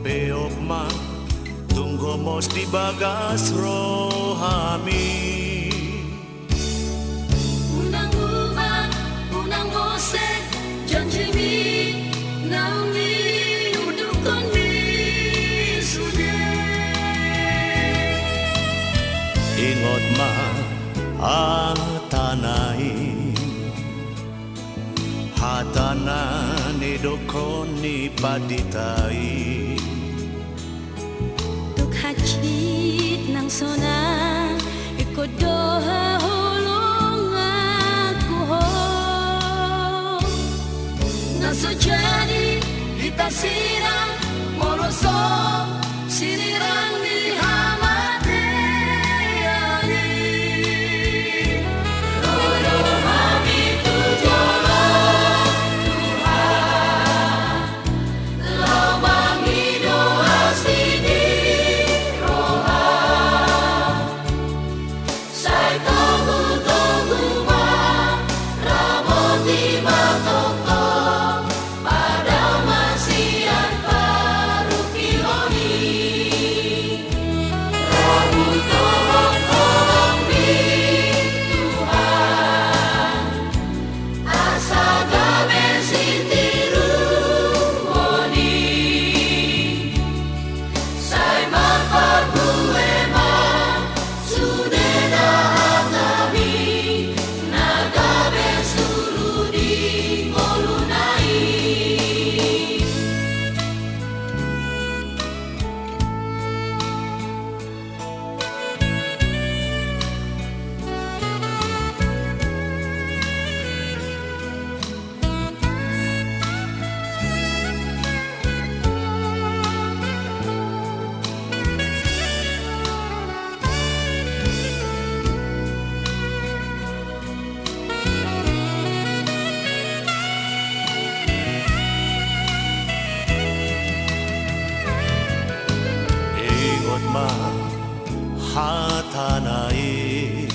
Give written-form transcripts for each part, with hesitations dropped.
Beopma tunggomos di bagas rohami. Unang ubang, unang boses, janjimi, naumi, udukon mi sude. Ingot ma ang tanay, hatanan ni dokon ni paditay. Hachit ng sonang ikodoha hulong ako ho. Nasojani itasirang moroso sinirang ni hamate ani. Lolo mami tujolo Tuhan lawang idoa sini. Ma hatanai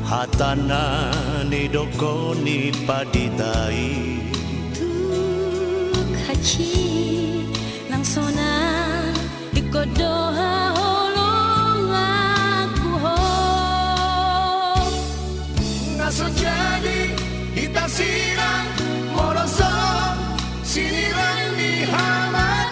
hatanan ni dokoni paditai. Tuk hachi ng sonang ikodoha hulong ako ho. Nasojani itasirang moroso sinirang ni hamati.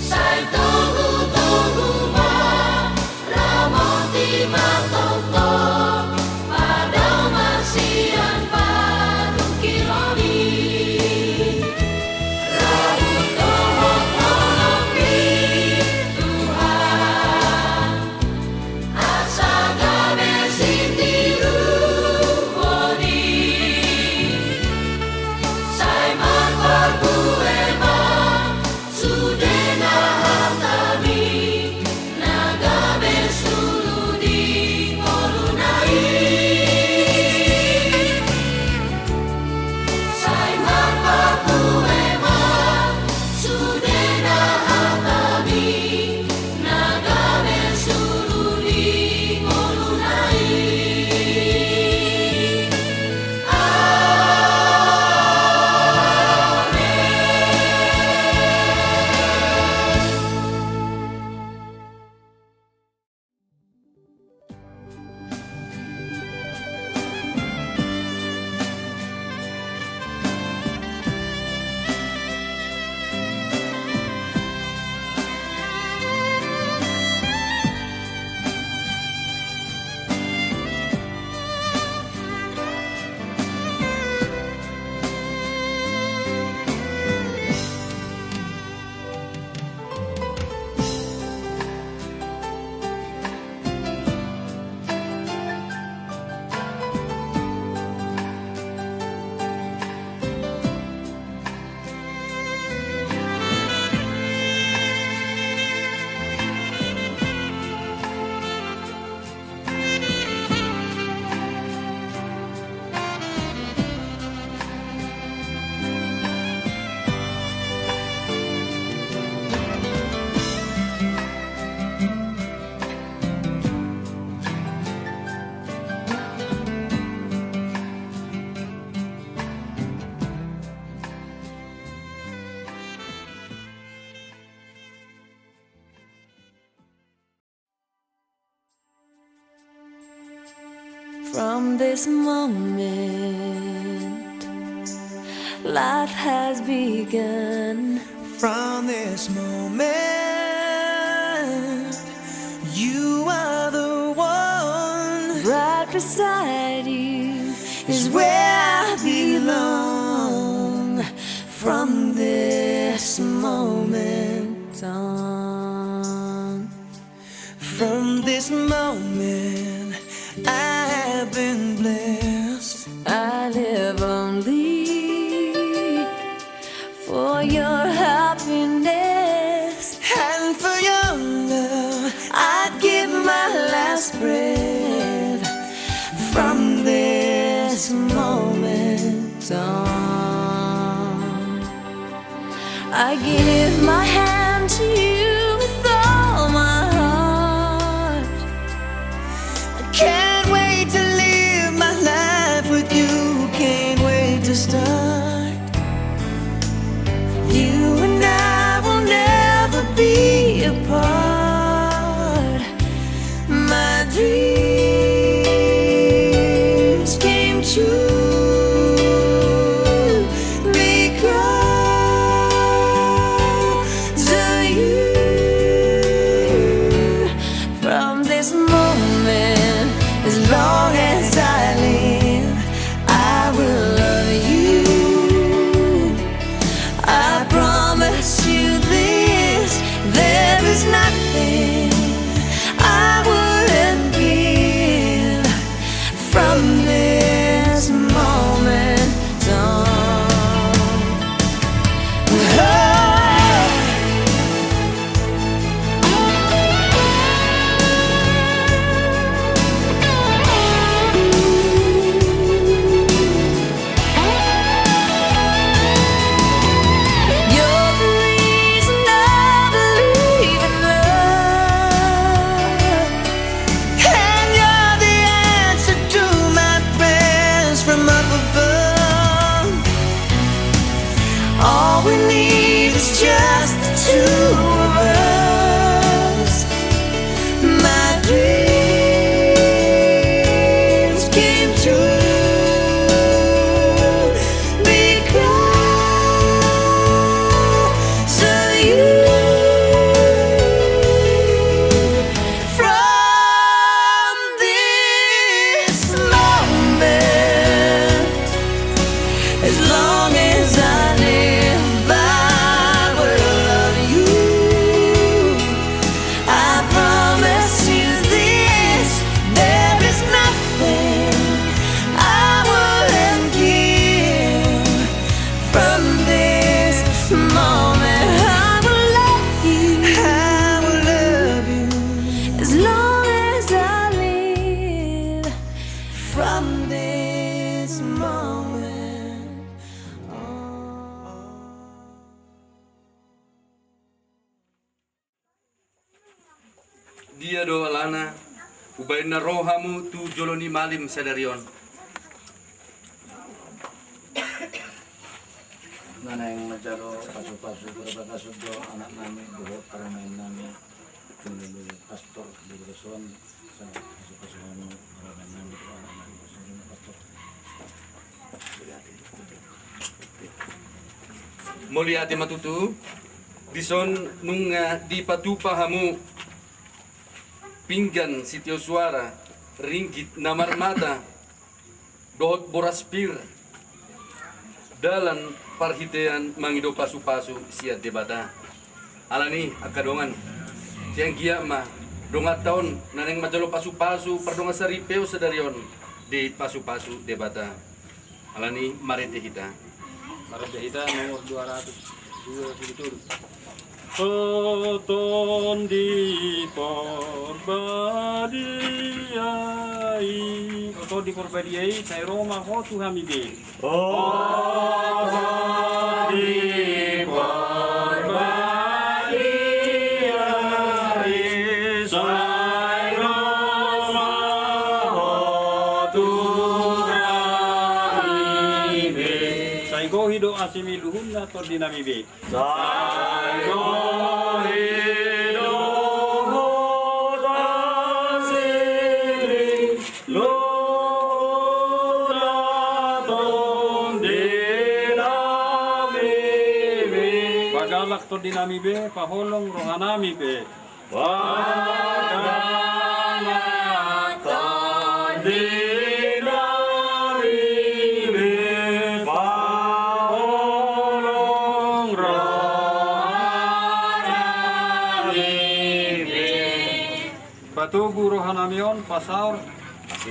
Sai From this moment, life has begun. From this moment, you are the one. Right beside you is where I belong. From this moment on, From this moment, I have been blessed. I live only for your happiness, And for your love, I'd give my last breath. From this moment on, I give my hand to you with all my heart. I can't wait to live my life with you. Can't wait to start. You and I will never be apart. My dreams came true because of you. From this moment, as long as I live, I will love you. I promise you this, there is nothing I wouldn't give. From this moment on. You're the reason I believe in love. And you're the answer to my prayers from up above. All we need is just the two of us. My dreams came true because of you. From this moment, as long as I live, I will love you. I promise you this, there is nothing I wouldn't give. From this moment, I will love you. I will love you. As long as I live. From this moment on. Dia doa lana ubaina rohamu tu joloni malim sadarion. Nana yang mencaro pasu-pasu berbaka sudo anak nami buat para main nami dulu pastor di resuan sa pasu-pasu anu para main nami itu anak nami pastor pastor. Mulia ati matutu dison nung di patupa hamu pinggan sitio suara ringgit namar mata dohot boraspir dalan parhitean mangido pasu-pasu siat debata alani akadongan tiang gia mah dongat tahun naneng majalo pasu-pasu perdonga saripeo sedarion di pasu-pasu debata alani marete kita. Marada kita nomor 227. Keton di Porbadiai, keton di Porbadiai, saya Roma hotu hamide. Oh di Porbadiai, saya Roma hotu hamide. Saya go hido asimi luhun na to dinamibe. lakto dinami be paholong rohanami be. Patugu rohanamion pasaur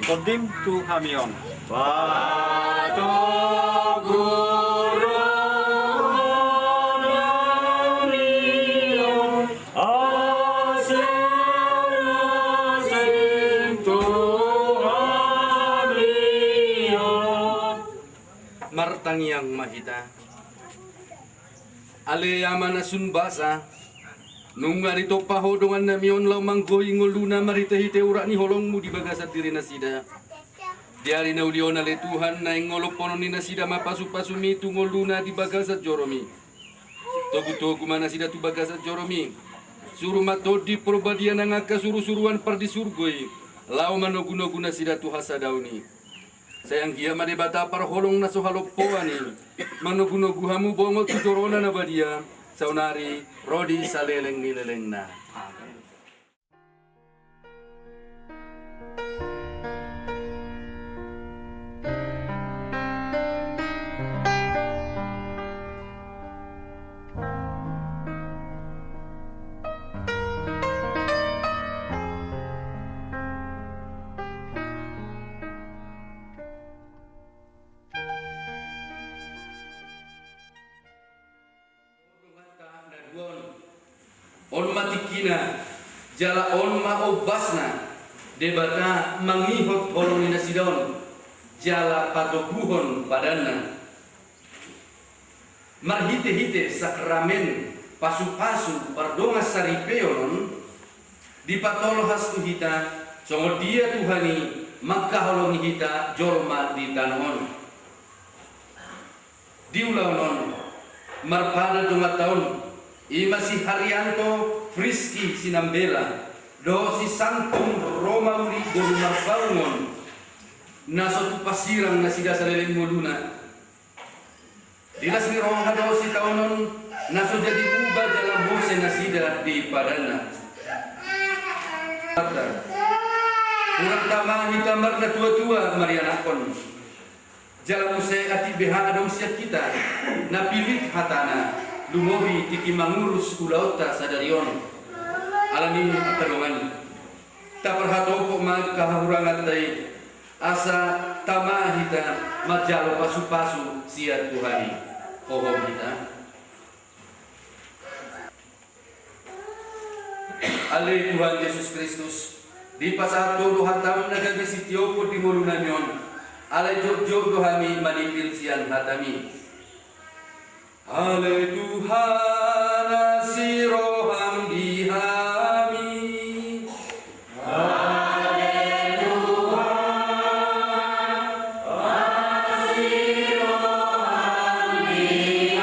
kodim tu hamion. Patugu rohanamion asen tu hamion. Martangiang mahita. Ale yaman asun basa. Nung arito pahodongan na miyon law manggoy ngoluna marita hite urak ni holong mo di bagasat diri nasida. Diari na ulion na letuhan na ingolopono ni nasida mapasu-pasu mi tu ngoluna di bagasat joromi. Togu-togu mana sida tu bagasat joromi. Suruh matodi probadian ang akasuru-suruan pardi surgoy. Lau manoguno-guna sida tu hasadauni. Sayang kia madebata par holong na sohalopoani. Manoguno-guhamu bongol tu jorona na badia. Saunari Rodi saleleng nileleng na. On matikina jala on maobasna debata mangihot holong ni nasidon jala patoguhon padana marhite-hite sakramen pasu-pasu pardonga saripeon di patolo hastu hita songo dia Tuhani maka holongi hita jorma di tanon diulaunon marpada donga tahun Ima si Haryanto Friski Sinambela do si Santum Romauri Gorumar Bangun naso tu pasirang na sida sa leleng muluna dilas ni roha do si taonon naso jadi ubah dalam bose na sida di padana kurang tamang hitamar na tua-tua marianakon jalan musai ati beha adong siap kita na pilit hatana lumobi tiki mangurus ulauta sadarion alami terlongan tak perhatopo mag kahahurangan dari asa tamahita majalo pasu-pasu siat Tuhani pohon kita ale Tuhan Yesus Kristus di pasar todo hatam nagagi sitiopo di mulunamion ale jog-jog dohami manipil sian hatami Ale Tuhan asiroham dihami Ale Tuhan asiroham dihami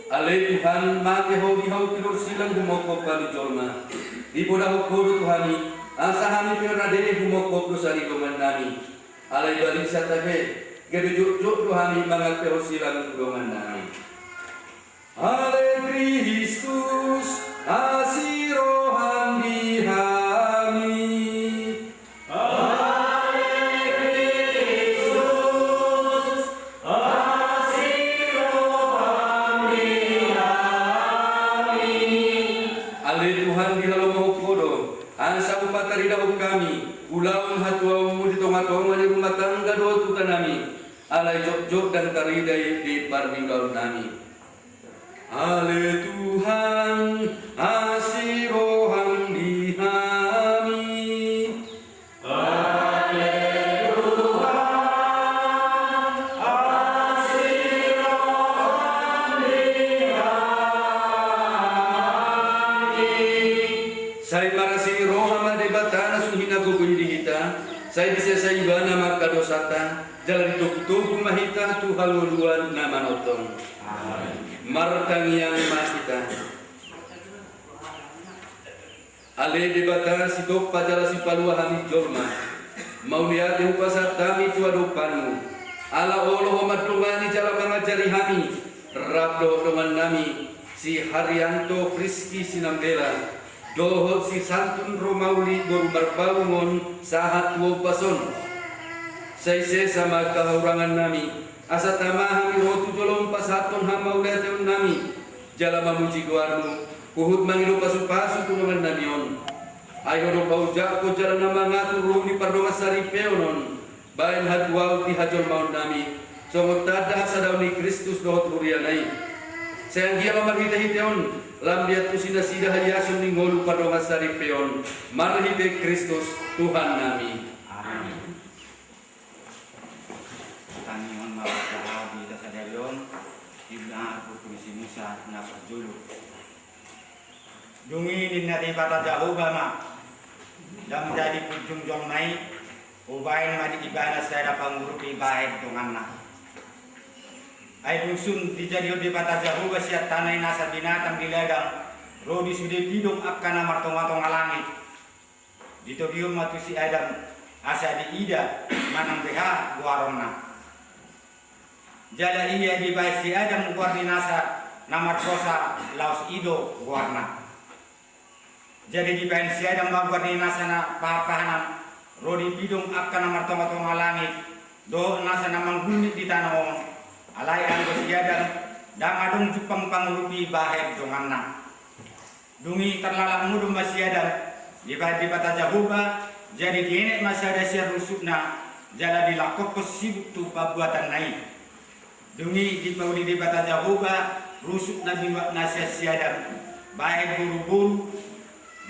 Ale Tuhan mate hobi-hau tidur silang humokop kali jolma di bodah hukum Tuhani asahami pernadene humokop dosari gomandani Ale balik satahe Gedujuk Tuhani mangat perosilan golongan nami. Ale Kristus asiroham dihami. Ale Kristus asiroham dihami. Ale Tuhan dilalu kodo ansa upatari dahuk kami ulang hatuamu di tongah-tongah di rumah tangga doa Tuhan nami. Alai jok-jok dan taridai di parminggaul nami. Ale Tuhan asiroham dihami. Ale Tuhan asiroham dihami. Saya marasi roham adebatan suhina gugui di kita. Saya bisa saya ibana maka dosata. Jalan tubuh mahita Tuhan luan nama notong. Martang yang masita. Ale debata si topa jala si palua hami jorma. Mau lihat upasat kami tua dopanu. Ala Allah matungani jala mengajari hami. Rabdo dengan nami si Haryanto Friski Sinambela, dohot si Santun Romauli Boru Barbaungon sahat tuo pason. Saise sama kahurangan nami, asa tamahang irotu jolong pasaton hamauleteun nami, jala mamuji guarnu, kuhut mangido pasu-pasu tulungan namion. Ayo do paujak ko jala nama ngatur rumi pardonga sari peonon, bain hatuau di hajol maun nami, songot tada sadauni Kristus dohot hurianai. Sayang dia mamarhita-hiteon, lam dia tusina sida hayasun ningolu pardonga sari peon, marhite Kristus Tuhan nami. Amin. Tangiman mawasa di dasadarion, ibna puisi Musa napajulu. Dungi ninari bata jauh bama, dan menjadi pujung jong naik, ubain madi ibana saya dapat ngurupi baik donganna. Ai dusun dijadi di bata jauh basiat tanai nasa binatang di ladang, rodi sudah bidung akana martong-martong langit. Dito bium matusi Adam asa di ida manang beha guaronna. Jala iya di baisi Adam guarni nasa namar kosa laus ido guarna. Jadi di baisi Adam guarni nasa na papahanan rodi bidung akana martong-martong langit. Do nasa namang gunit di tanah alai anggo siadang damadung jupang pangurupi bahet donganna. Dungi terlalak mudum masiadang di bata jahuba jadi dienek masih ada siar rusukna jala dilakop sibuk tu pabuatan naik. Dungi di pauli di bata jahuba rusukna biwak nasihat siadang bahet buru-buru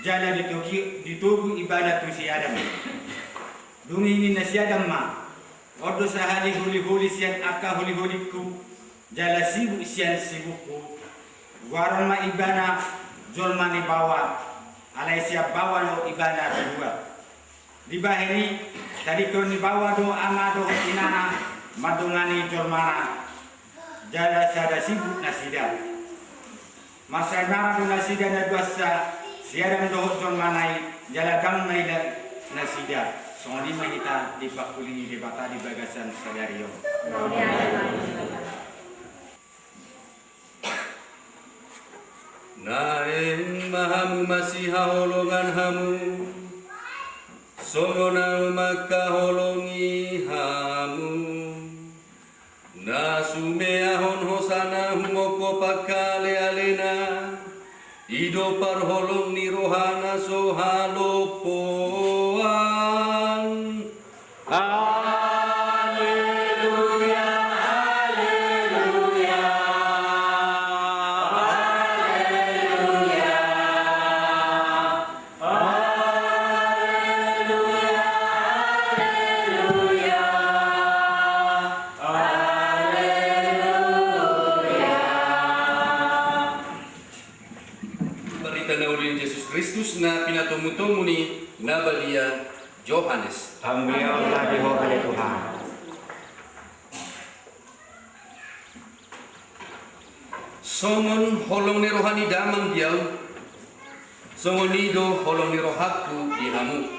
jala ditubu ibadat tu siadang. Dungi ini nasiadang ma ordo sahali huli-huli sian akka huli-huliku jala sibuk sian sibukku waron ma ibana jolmani bawa alai siap bawa lo ibana kedua di bahini tadi kau ni bawa do amado inana madungani jolmana jala sada sibuk nasida masa nara do nasida na duasa siaran do jolmanai jala damnai nasida. Soalnya lima kita dipakuli di bata di bagasan sadario. Naeng mahamu masih haolongan hamu, songonang maka holongi hamu. Nasumeahon hosana humoko pakale alena, ido parholong ni rohana sohalopoan. Haleluya, haleluya, haleluya, haleluya, haleluya. Berita naulin Yesus Kristus na pinatomutomu ni Nabalia Johannes. Alhamdulillah oleh Tuhan. Songon holong ni rohani damang diau, songon nido holong ni rohaku di hamu.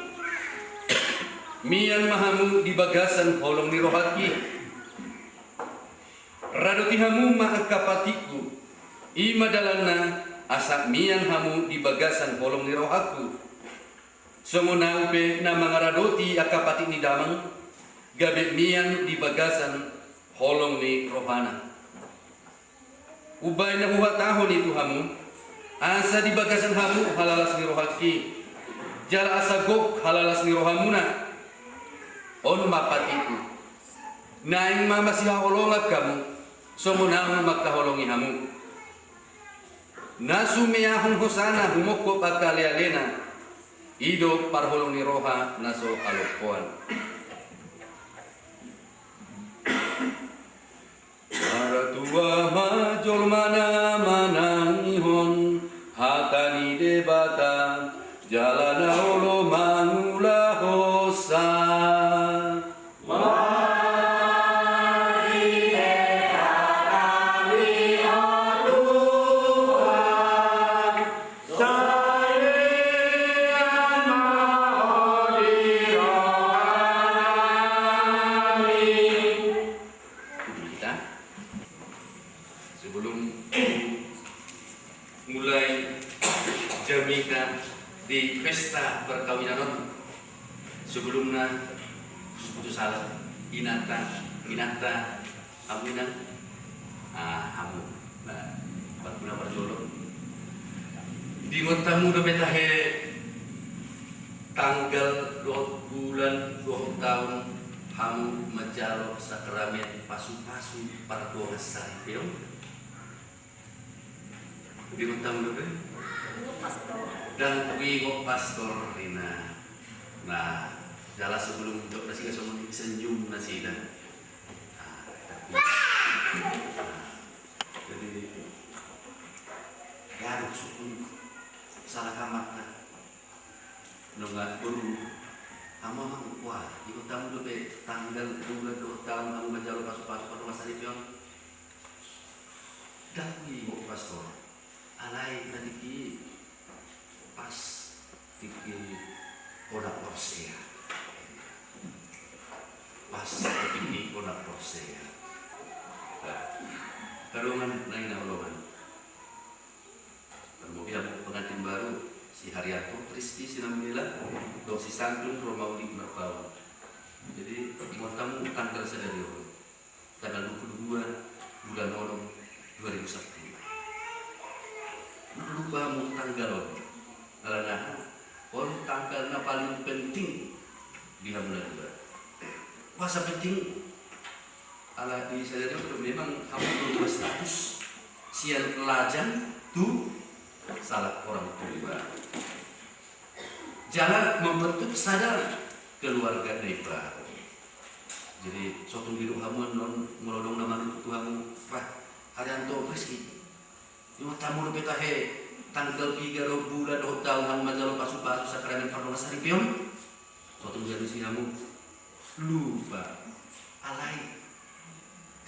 Mian mahamu di bagasan holong ni rohaki. Radoti hamu mahakapatiku, ima dalana asak mian hamu di bagasan holong ni rohaku. Songon naupe na mga radoti akapati ni damang, gabit mian di bagasan holong ni rohana. Ubay na buhat tahon itu hamu, asa di bagasan hamu halalas ni rohaki, jala asa gok halalas ni rohamuna, on mapatiku. Naing mamasi haholongat kamu, somunahong magkaholongi hamu. Nasumiyahong hosana humoko pagkalialena, ido parholong ni roha naso alokoan. Tua majol mana manangihon hatani debata jalana olo mangula hosa. Jamika di pesta perkawinan sebelumnya putus salah inata amunan amu berguna berjolok di tamu do betahe tanggal 2 bulan 2 tahun hamu majalo sakramen pasu-pasu pardoa saripeo di tamu do dan wingo pastor Rina. Nah, jala sebelum jok nasi kasih senyum nasi dan. Jadi garuk suku salah kamarna. Nunggu guru, kamu wah, ikut tamu lebih tanggal 2 tahun kamu menjauh pasu-pasu pada masa itu. Dan wingo pastor, alai tadi pas tiki onak Porsea pas tiki onak Porsea kadongan lain nolongan kemudian pengantin baru si Haryanto Tristi Sinamila dok si Santun Romaudi Merpau jadi mau tamu tanggal sadari tanggal 22 bulan Orong 2001 lupa mau tanggal karena tanggal paling penting di bulan 2. Masa penting ala di sadari itu memang kamu berubah status sian pelajan tu salah orang tua. Jalan membentuk sadar keluarga Neba. Jadi suatu hidup kamu non melodong nama itu kamu Pak Haryanto Rizky. Yung tamu lebih tahe tanggal 3 bulan 2 tahun kamu majalo pasu-pasu sakramen pardona saripion suatu jadi kamu lupa alai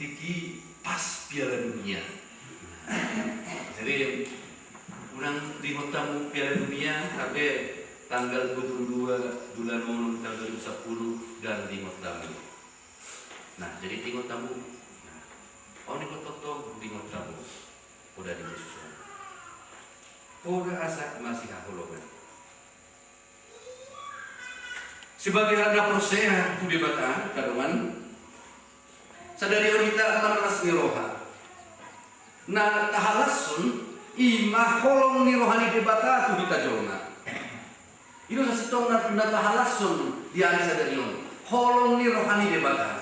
tiki pas Piala Dunia. Jadi urang di tamu Piala Dunia tapi tanggal 22 bulan Maret tahun 2010 dan di tamu. Nah jadi di tamu oh di toto di tamu udah disusun Poga asak masih hakulogan. Sebagai anak Porsea tu debata kadongan sadari orita manas niroha. Na tahalasun ima holong nirohani debata tu ditajolna. Ino sasitong na tahalasun di ari sadari on. Holong nirohani debata.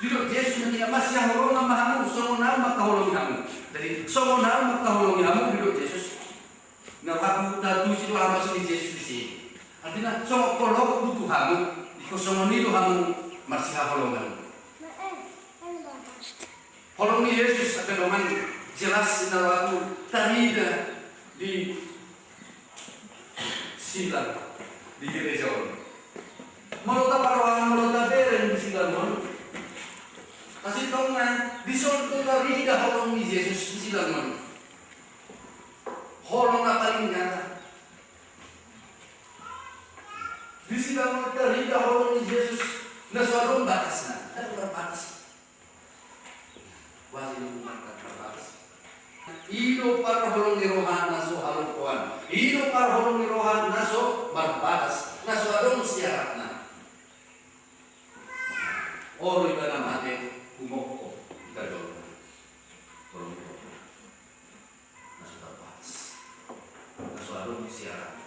Dilo Yesus nanti masih holong namahamu songonal makaholong hamu. Jadi songonal makaholong hamu dilo Yesus. Nah aku tadu situ lama sini Yesus di sini. Artinya songo kolok butuh hamu, iko songoni lo hamu masih holong hamu. Holong ni Yesus akan doman jelas nawaku tarida di silang di gereja on. Molota parawan molota beren di silang on. Kasih tahu na di sorto tarida holong ni Yesus di silang on. Holong na paling nyata. Di silang on tarida holong ni Yesus na suarong batas na. Ada berapa batas? Wasi umat terbatas. Ino para holong ni rohan naso halukuan. Ino para holong ni rohan naso berbatas. Naso adong syaratna. Oro iba namate umoko kadol. Holong ni rohan naso berbatas. Naso adong syarat.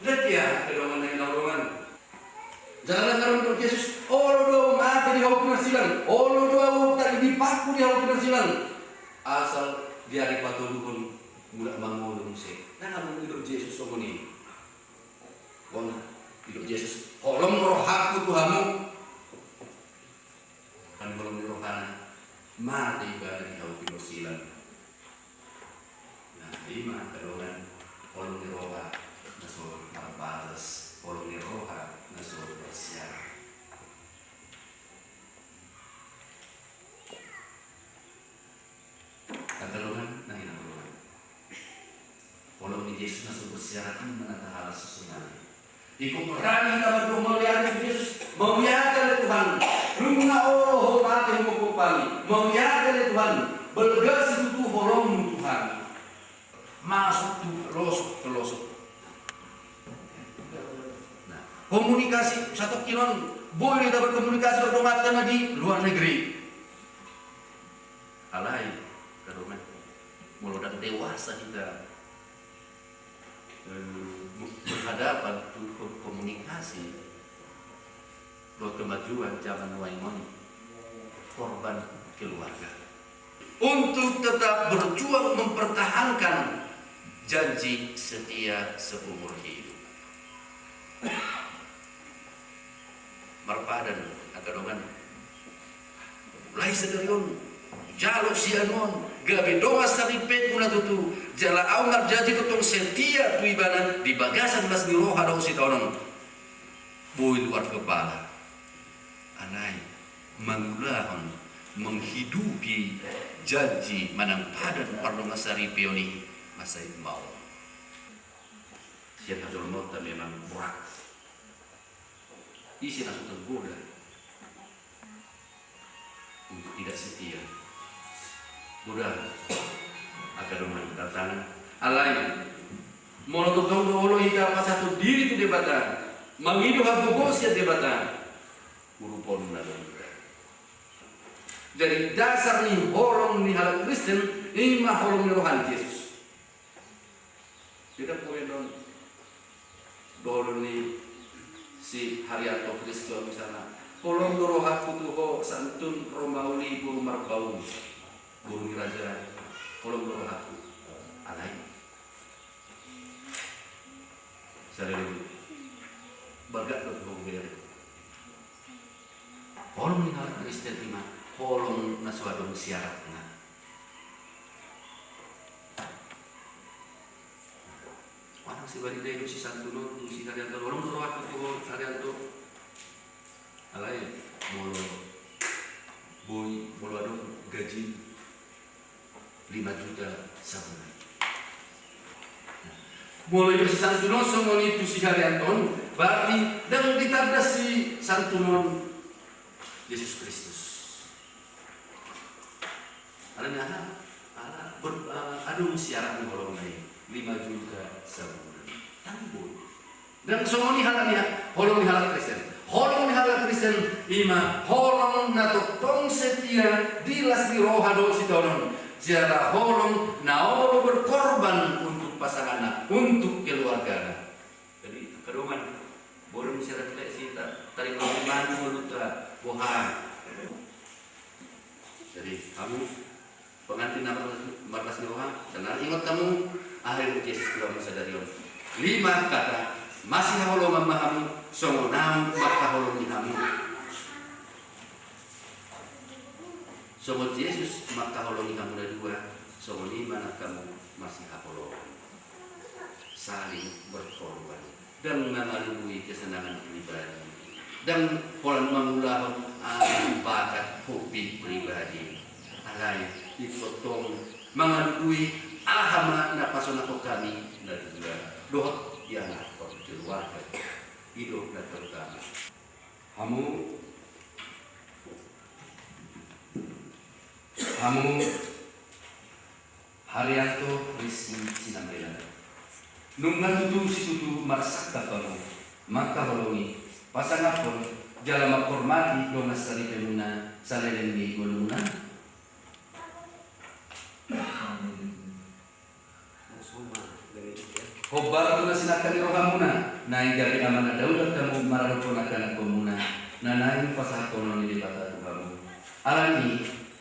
Lihat ya kedongan yang nolongan. Jangan karena Yesus, olo do mati di hau penasilan, olo do tadi dipaku di hau penasilan. Asal dia di patulukun mulak mangolong se. Nah kamu hidup Yesus omoni. Bon hidup Yesus, holong rohaku Tuhanmu. Kan holong rohana mati pada di hau penasilan. Nah lima kedongan holong roha naso marbalas, holong roha naso bersiar. Kagalungan na hinagulungan. Walau ni Yesus naso bersiar kan menata hal sesuatu. Ikuperani na magdumalian ni Yesus, mawiyagan na Tuhan. Rumna oro mati mo Tuhan, mau ya dari Tuhan, bergas itu holong Tuhan, masuk tuh pelosok. Nah, komunikasi satu kilon, boleh kita berkomunikasi dengan di luar negeri. Alai, karena mulai dewasa kita berhadapan untuk komunikasi. Buat kemajuan zaman Waimon, korban keluarga, untuk tetap berjuang mempertahankan janji setia seumur hidup. Marpadan akadongan mulai sedarion jaluk sianon gabe doa saripet kuna tutu jala aungar janji ketong setia tu ibanan di bagasan mas niroh hadau si tonon boy luar kepala anai mangulahon menghidupi janji manang padan pardo masari pioni masai mau siapa jol mota memang berat isi langsung tergoda untuk tidak setia goda akadoman datang alai monotok dolo hingga pas satu diri itu debatan mengidu habubos ya debatan urupon nadon. Jadi dasar nih holong nih hal Kristen ini mah holong nih rohani Yesus. Tidak boleh dolo nih si Haryanto Kristo misalnya holong rohaku tuh ho santun Romawi guru Marbau guru raja holong rohaku alai. Saya dulu bagat tuh ho holong nih hal Kristen ini mah holong naswadong syaratnya. Orang si barida itu si santuno tu si Haryanto holong tu waktu tu Haryanto alai molo adong gaji 5 juta sebulan. Molo itu si santuno semua itu si Haryanto berarti dan ditardas si santuno Yesus Kristus. Alanya adung syarat nih holong naik 5 juta sebulan. Tambun. Dan semua ni halnya holong ni halal Kristen. Holong ni halal Kristen ima holong nato tong setia dilas di rohado si tonon. Jala holong naolo berkorban untuk pasangan, untuk keluarga. Jadi kedongan boleh syarat kita sita tarik manu luta bohan. Jadi kamu pengantin markas roha dan ingat kamu akhir Yesus dalam sadarion 5 kata masih holo memahami songonam maka holo dihami songot Yesus maka holo kamu ada 2 songot 5 kamu masih holo saling berkorban dan melalui kesenangan pribadi dan pola mengulahkan bakat hobi pribadi alai dipotong mengalui ahama napasona kami dan juga doa yang keluarga hidup dan terutama kamu Haryanto Rizky Sinambela nunggan tutu si tutu marsak kamu maka holongi pasangan pun jalan menghormati dona sari pemuna salelen di goluna Hobar tu nasinakan rohamuna naik dari amanah daulat kamu mararokonakan komuna nanain pasakono di bata kamu alani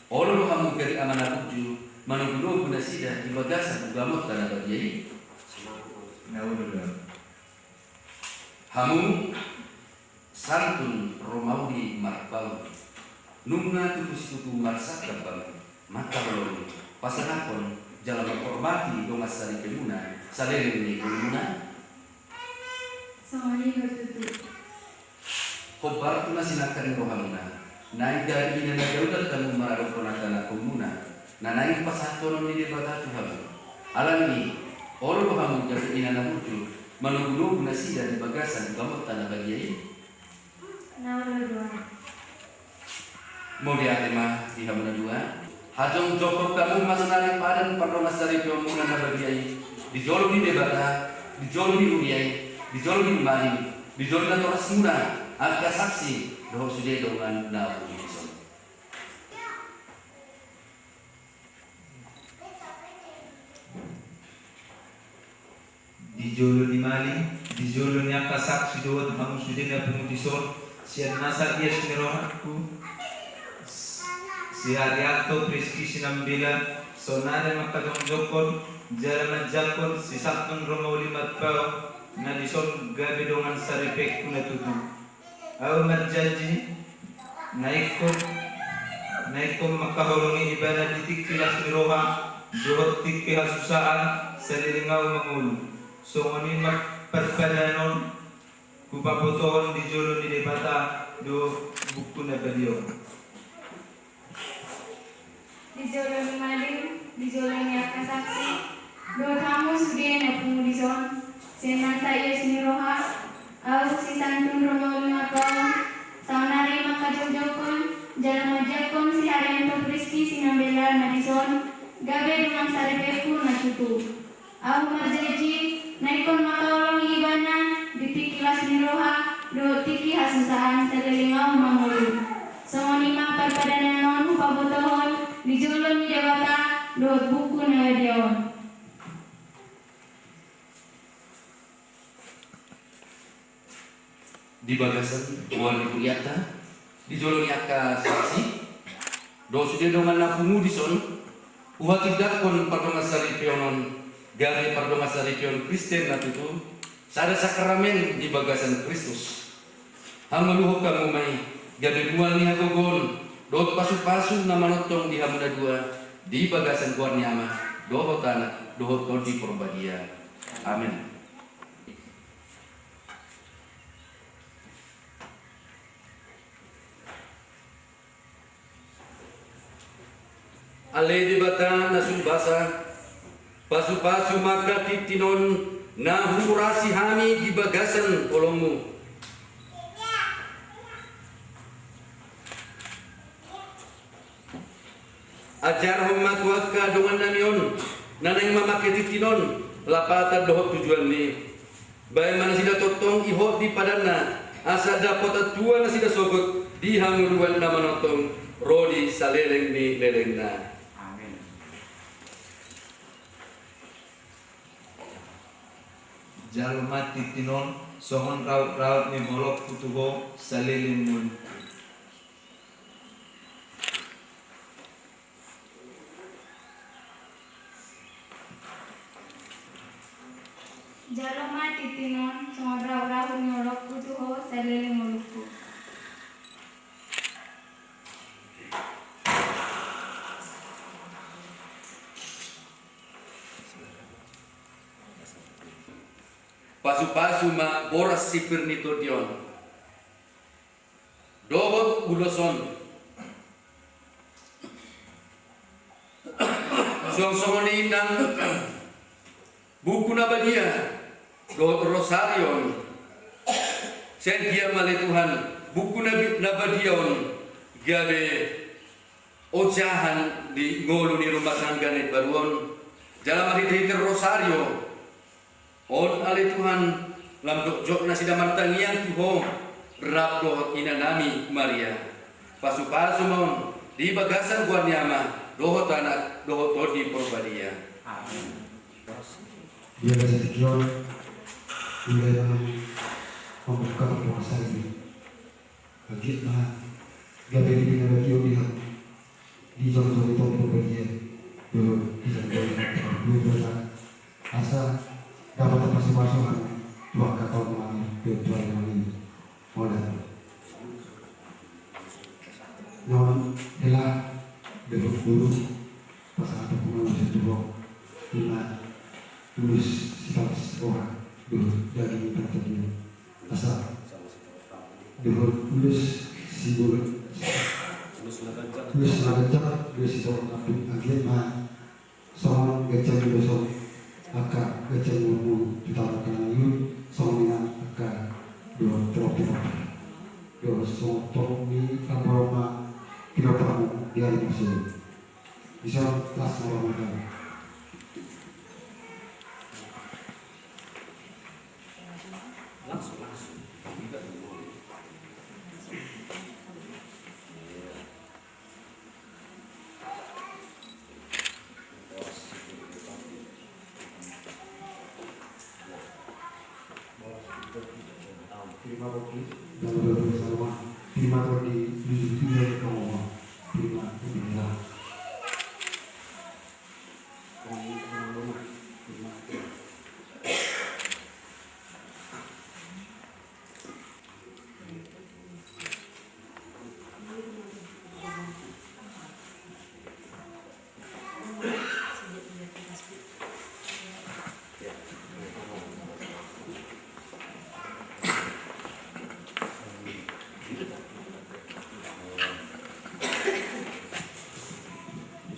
olo kamu dari amanah tuju manunggulo guna sida di bagasan ugamot tanah bajai hamu santun Romawi Marbau nunga tutus-tutu marsak kamu maka belum pasanakon jalan menghormati dongas sari kemuna saleren di kemuna Samani bertutu Hobar tu nasinakan rohamuna naik dari ina daulat kamu mararokonakan komuna na naik pasakono di debata Tuhan alami olo kamu jadi ina namuju manunggu nasida di bagasan kamu tanah bagiai Mulia tema di hamuna dua. Hajong joko kamu masanari padan pardona sari piomungan habagiai. Dijolo di debata, dijolo di uniai, dijolo di maling, dijolo di toras muna, agak saksi doh sudai dongan na puison. Dijolo di maling, dijolo ni agak saksi doh kamu sudai na pemutison. Sian nasa ias nirohanku. Si Haryanto Priski Sinambila sonare makadongjokon jalan jakon si Sabton Romauli matpao na dison gabi dongan saripek kuna tutu aw marjanji naikon makahulungi ibadah ditik kilas niroha dohot tikki hasusaan salilingaw mangulu songoni makperpadanon kupapotohon di jolo ni debata do buktu na baliyo. Dijolong maling, dijolong akan saksi. Dua tamu sudah nak pengudison. Senasa ia sini roha, au si santun romawi mapau. Saunari maka jojokon, jalan majakon si Haryanto Priski sinambela nadison. Gabe dengan sarepeku natutu. Au marjaji, naikon makaolong ibana, ditikilas ni roha, do tiki hasusahan selelingau mangulu. Songonima perpadanan pabotohon. Dijolong di dewata dot buku naladiawan. Di bagasan buan dikuliata, dijolong yaka saksi, do sudah dongan napungu dison, uhat tidak pun pardonga sari pionon, gari pardonga sari pion Kristen natutu, sada sakramen di bagasan Kristus. Hamaluho kamu mai, gabe bual ni hagogon. Dot pasu-pasu nama notong di hamuna dua di bagasan kuarniama dohot anak dohot kodi porbadia. Amin. Ale di bata nasun basa pasu-pasu maka titinon na hurasi hami di bagasan kolongmu. Ajar hormat waka dongan namion nanang mamakai titinon lapata dohot tujuan ni baik mana sida totong ihot di padana asa dapat tua na sida sogot di hamuduan nama notong rodi saleleng ni lelengna. Amin. Jalma titinon songon raut-raut ni bolok kutuho saleleng mun. Jalong mati tinon, songodraw-raw nyolok kutuho salele mulukku. Pasu-pasu ma boras sipir nito dion. Dohot uloson. Song-songoni indang buku nabadia. Dohot rosarion. Sentia male Tuhan buku nabadion gabe ojahan di ngolu ni rumah sangganet baruon jalan mahit rosario on ale Tuhan lam jok na sida martangian tuho rap dohot ina nami Maria pasu-pasu mon di bagasan guarniama dohot anak dohot todi porbadia. Amin. Dia bisa dijual mulai dalam membuka puasa ini. Bagi mah gabe di bagi obihan di jauh-jauh itu berbagi dulu bisa dulu asa dapat masing-masing dua kakak kemana dua kemana modal. Non ela debut guru pasal pengguna setuju lima tulis sifat orang dulu dari tertentu asal dulu tulis simbol tulis nagacak tulis simbol tapi akhirnya mah soal gacak besok akak gacak ngomong ditaruhkan yun soalnya akak dua tropi dua soal tomi kamaroma kita tamu di hari tersebut. Bisa kelas Ramadan. Terima roti dan bersama terima roti di dunia kamu terima dunia.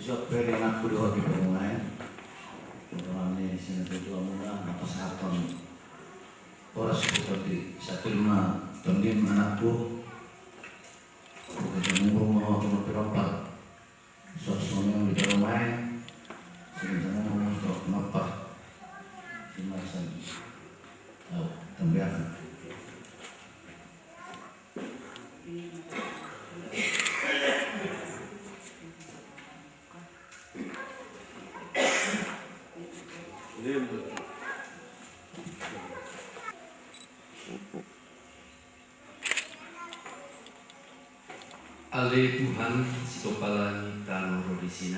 Sopir yang aku doa di pemain, orang ini sini berdua mula apa sahatan, orang seperti satu lima tondim anakku, kemudian mau berapa, sosoknya di pemain, sebenarnya mau untuk apa, simasan, tembiakan. Ale Tuhan sitopalani tano rodisina.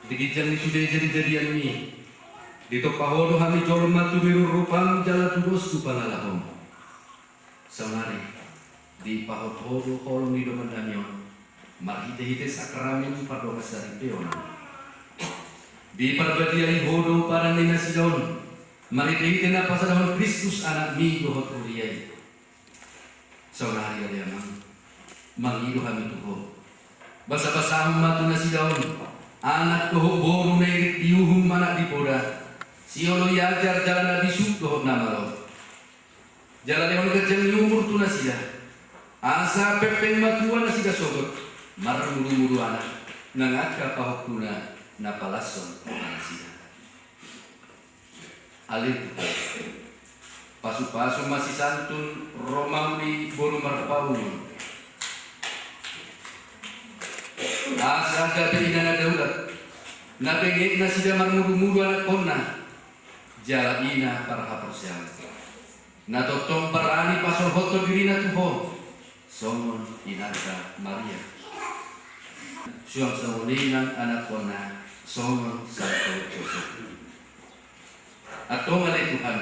Digijang ni sudah jadi-jadian mi. Dito pahodo kami jolom matu miru rupang jala tudos tu pangalahom. Samari di pahodo kolom di domandanion. Marhite-hite sakramen pardo kasari peon. Di parbadiai hodo para nina sidon. Marhite-hite na pasadahon Kristus anak mi dohot uliyai. Samari aliamang. Mangido kami tuho. Basa-basa matu na si daon. Anak tuho boru na irit diuhum manak di poda. Siolo yajar jalan na bisuk dohot na malot. Jalan yang kerjang lumur tu na siya. Asa pepeng matuan na siya sogot. Marmuru-muru anak. Nangat ka pahok tuna na palason na siya. Alit. Pasu-pasu masih santun Romawi boru marpauni. Asa gabi ina na daulat, napengit na sida marmudu-mudu anak kona, jala ina para hapersyang. Natotong parani pasol hoto diri na tuho, somon inaka Maria. Suang samulinan anak kona, somon santo Joseph. Atong alay Tuhan,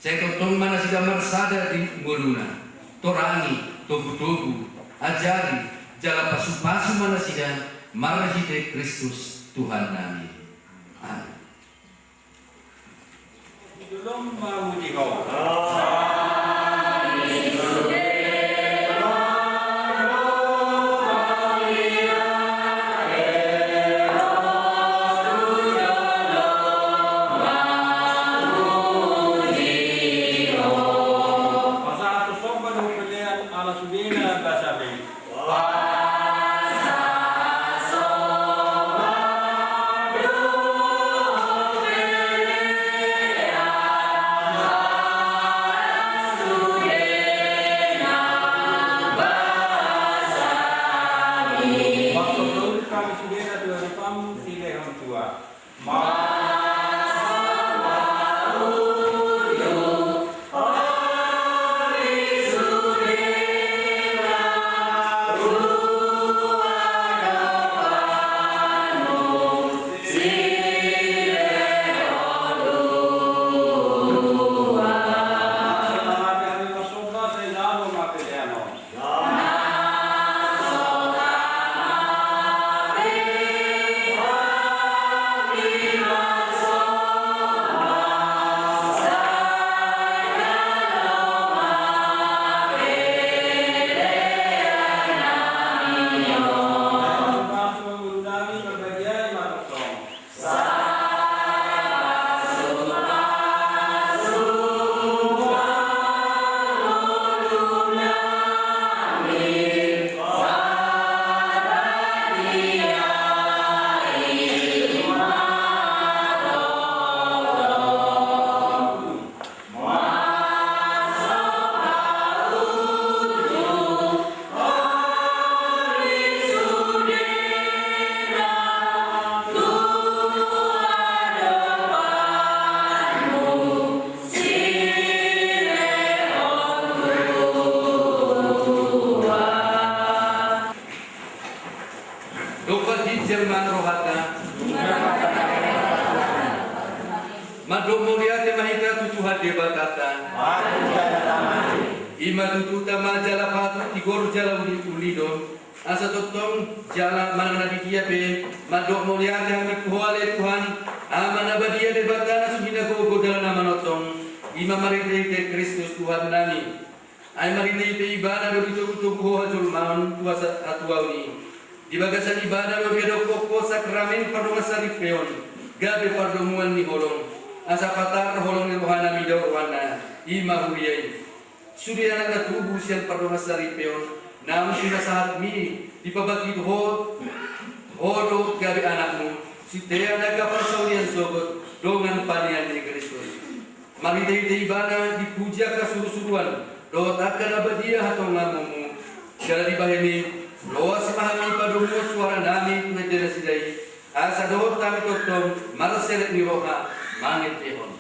saya totong mana sida marsada di muluna, torangi, tobu-tobu, ajari, jala pasu-pasu mana sida marahite Kristus Tuhan nami. Amin. Belum memuji kau. Viva Jerman rohata. Madok mulia temahita tutuhan debatata. Ima tututa majala patu tigor jala ulido. Asa totong jala mana dia be. Madok mulia kami kuhale Tuhan. Amana badia debatana sumina ko jala nama notong. Ima marite Kristus Tuhan nami. Ay marite ibadah do itu kuha julmaun puasa atuawi. Di bagasan ibadah do bedo koko sakramen pardonga saripeon. Gabe pardomuan ni holong. Asa patar holong ni rohana mi daw rohana ima huyai. Suri anak na tubuh siang pardonga saripeon. Nam sinasahat mi di pabagi hod. Hodo gabe anakmu. Sitea naga persaulian sogot dongan panian ni Kristus. Marite ibadah dipuja kasuru-suruan. Doa takkan abadia atau ngamumu. Segala dibahini. Doa semahami padumu suara nami tuhetera sidai. Asa doa kami totom. Malas seret ni roha. Mangit tehon.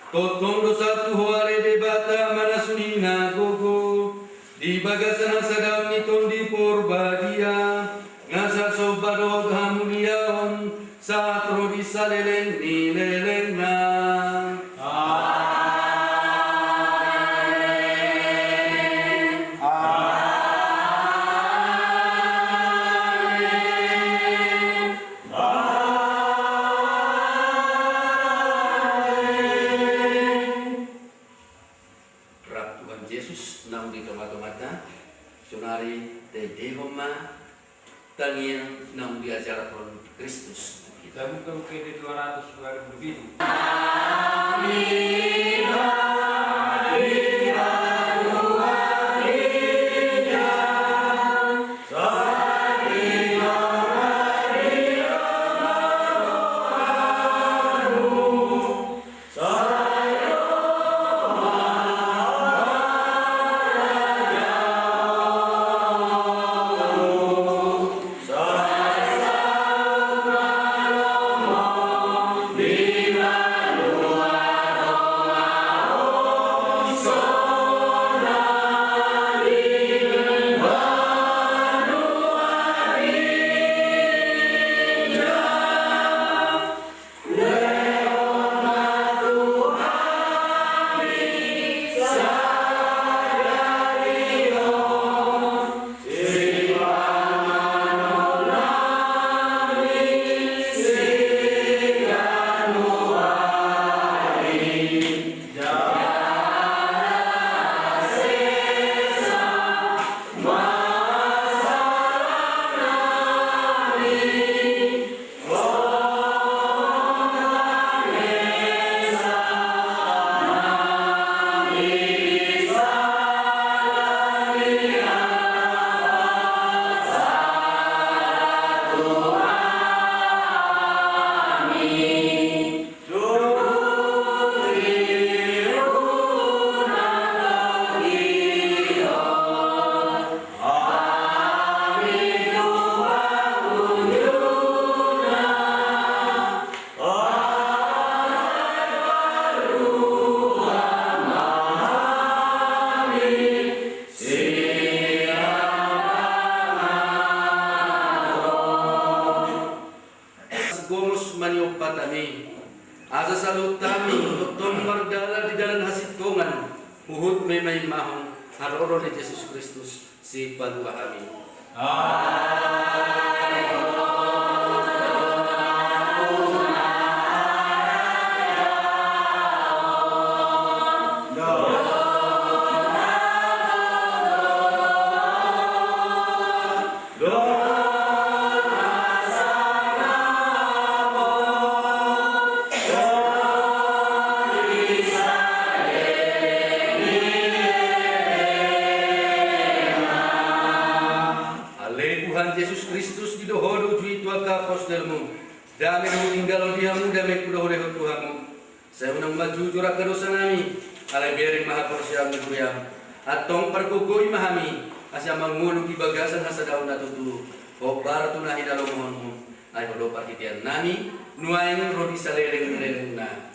Totong dosa tu hore debata mana sunina gogo di bagasan sadam niton di porbadia ngasa sobado hamuliaon satro di saleleng ni lelengna. Tangin nang diajar oleh Kristus. Kita bukan ke 200 hari berbeda. Asa salut kami totong mardala di dalam hasil tongan uhud memay mahon haroro ni Yesus Kristus si paluahami. Dami nang tinggal dihamu dami kuda oleh Tuhanmu. Saya unang maju jurak dosa nami. Alai berin maha persiam neguyam. Atong pergugoi mahami. Asya mangulu di bagasan hasa daun atutu. Kobar tunah hidalo mohonmu. Ayo do partitian nami. Nuaing rodi salereng na.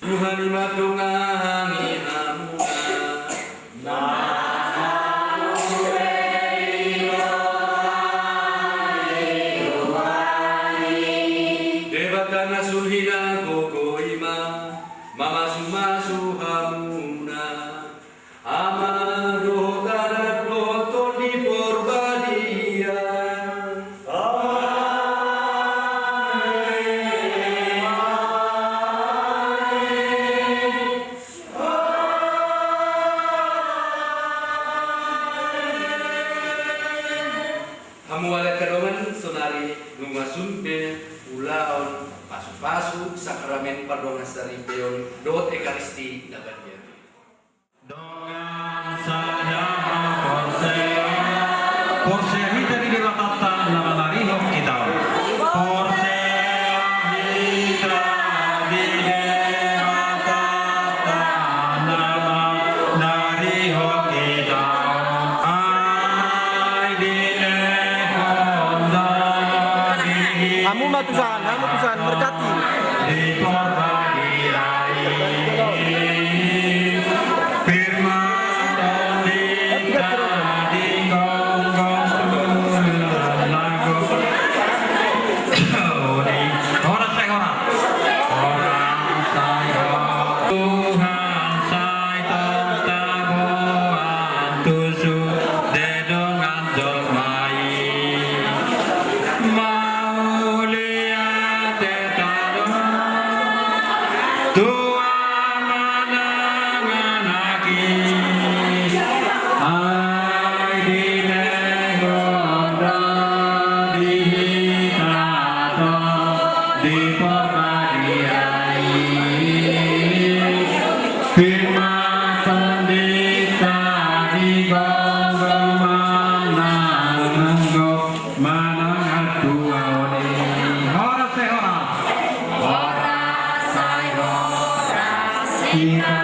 Tuhan imadungangi hamuna debatana sulhina koko ima mama sumasu hamuna amado kana doto di porbadia Hamuala kadongan sonari lumasumpe ulaon pasu-pasu sakramen pardongan sari peon dot ekaristi dabadia. Dongan saja porse hita di wakata nama lari hok kita. Porse hita di wakata nama lari hok kita. Ai di honda di Kamu matusan berkati. di porbadi rai firman di gonggong lagu orang saya Tuhan saya tabuan tusu dedongan jomai mau lihat tetado Tuhan menangan lagi ai di legonda di tato di pemadiai firman pendeta di gonggong manang tuaone ora se ora ora sai ora kita